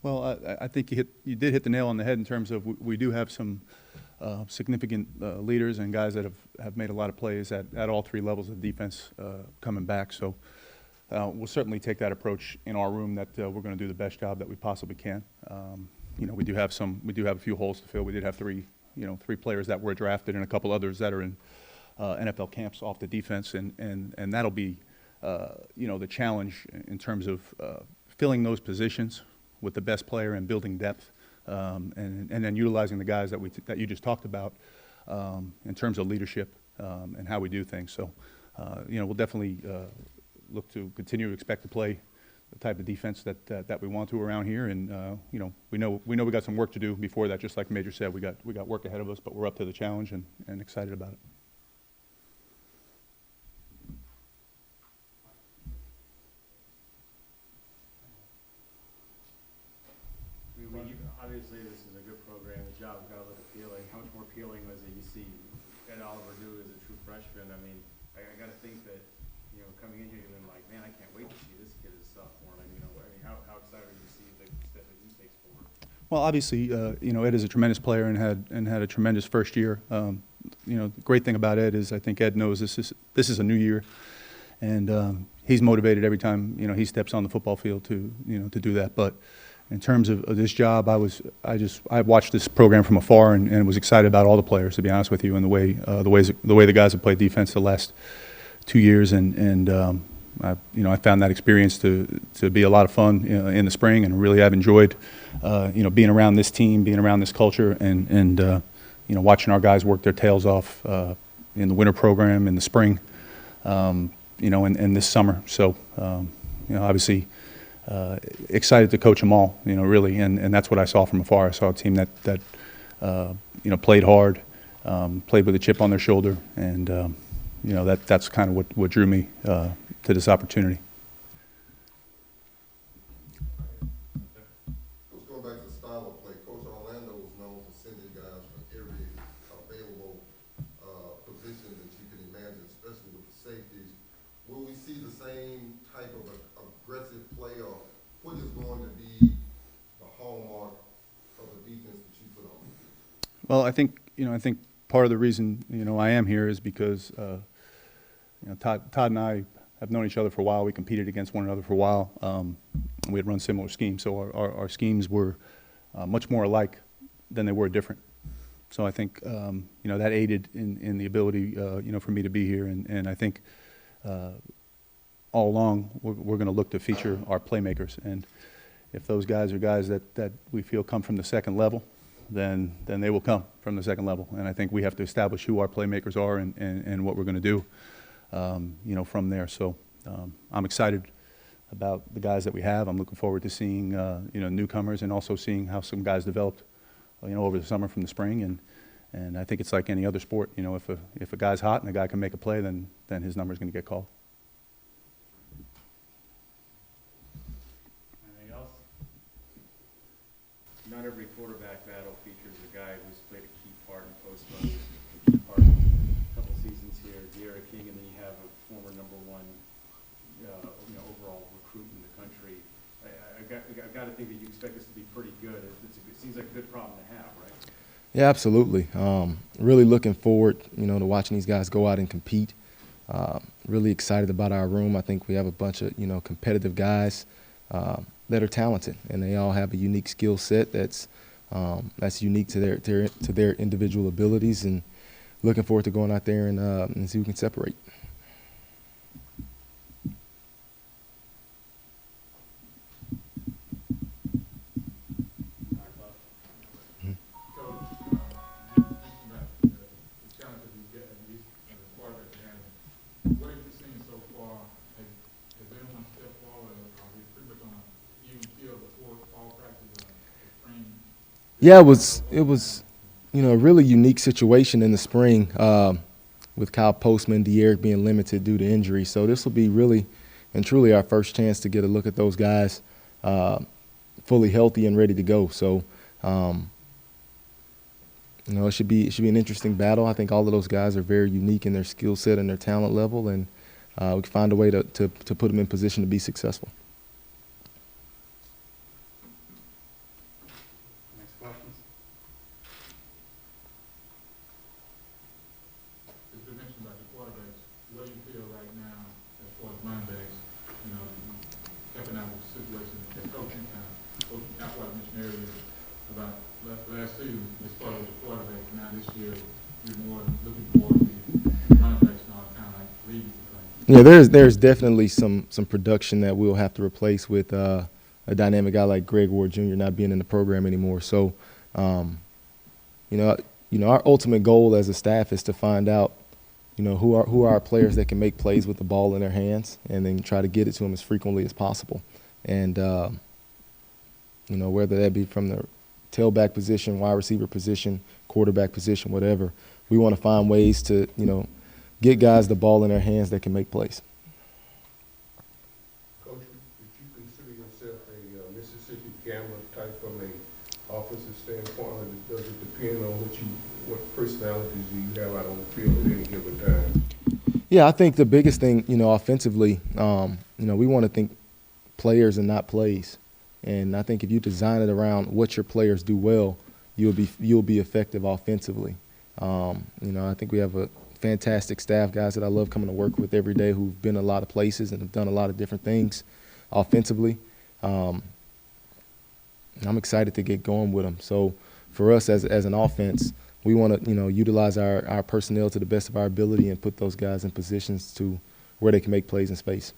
Well, I think you did hit the nail on the head in terms of we do have some significant leaders and guys that have made a lot of plays at all three levels of defense coming back. So we'll certainly take that approach in our room that we're going to do the best job that we possibly can. We do have a few holes to fill. We did have three players that were drafted and a couple others that are in NFL camps off the defense, and that'll be the challenge in terms of filling those positions with the best player and building depth, and then utilizing the guys that you just talked about in terms of leadership and how we do things. So, we'll definitely look to continue to expect to play the type of defense that we want to around here, and we know we got some work to do before that. Just like Major said, we got work ahead of us, but we're up to the challenge and excited about it. Obviously, this is a good program. The job's got to look appealing. How much more appealing was it? You see Ed Oliver do as a true freshman. I mean, I got to think that coming in here, you're like, man, I can't wait to see this kid as a sophomore. How excited are you to see the step that he takes forward? Well, obviously, Ed is a tremendous player and had a tremendous first year. The great thing about Ed is I think Ed knows this is a new year, and he's motivated every time he steps on the football field to do that. But in terms of this job, I watched this program from afar and was excited about all the players, to be honest with you, and the way the guys have played defense the last 2 years, and I found that experience to be a lot of fun in the spring, and really have enjoyed being around this team, being around this culture, and watching our guys work their tails off in the winter program, in the spring, and this summer. So obviously. Excited to coach them all, really, and that's what I saw from afar. I saw a team that played hard, played with a chip on their shoulder, and that's kind of what drew me to this opportunity. Coach, going back to the style of play, Coach Orlando was known for sending guys from every available position that you can imagine, especially with the safeties. Will we see the same type of aggressive play, or what is going to be the hallmark of the defense that you put on? Well, I think part of the reason I am here is because Todd and I have known each other for a while. We competed against one another for a while. We had run similar schemes, so our schemes were much more alike than they were different. So I think that aided in the ability for me to be here, and I think. All along, we're going to look to feature our playmakers, and if those guys are guys that we feel come from the second level, then they will come from the second level. And I think we have to establish who our playmakers are and what we're going to do, from there. So I'm excited about the guys that we have. I'm looking forward to seeing newcomers, and also seeing how some guys developed over the summer from the spring. And I think it's like any other sport. If a guy's hot and a guy can make a play, then his number's going to get called. Not every quarterback battle features a guy who's played a key part in post motion, a key part in a couple seasons here, D'Eriq King, and then you have a former #1 overall recruit in the country. I've got to think that you expect this to be pretty good. It seems like a good problem to have, right? Yeah, absolutely. Really looking forward, to watching these guys go out and compete. Really excited about our room. I think we have a bunch of, competitive guys. That are talented, and they all have a unique skill set that's unique to their individual abilities, and looking forward to going out there and see who can separate. Yeah, it was a really unique situation in the spring with Kyle Postman, D'Eriq being limited due to injury. So this will be really and truly our first chance to get a look at those guys fully healthy and ready to go. So it should be an interesting battle. I think all of those guys are very unique in their skill set and their talent level, and we can find a way to put them in position to be successful. earlier about last season, as far as the quarterback. Now this year, you're more looking forward to the running backs now, kind of like leading the thing. Yeah, there's definitely some production that we'll have to replace with a dynamic guy like Greg Ward Jr. not being in the program anymore. So, our ultimate goal as a staff is to find out, who are our players that can make plays with the ball in their hands, and then try to get it to them as frequently as possible. And whether that be from the tailback position, wide receiver position, quarterback position, whatever, we want to find ways to get guys the ball in their hands that can make plays. Coach, would you consider yourself a Mississippi gambler type from a offensive standpoint, or does it depend on what personalities you have out on the field at any given time? Yeah, I think the biggest thing, offensively, we want to think players and not plays. And I think if you design it around what your players do well, you'll be effective offensively. I think we have a fantastic staff, guys that I love coming to work with every day, who've been a lot of places and have done a lot of different things offensively. I'm excited to get going with them. So for us as an offense, we want to utilize our personnel to the best of our ability and put those guys in positions to where they can make plays in space.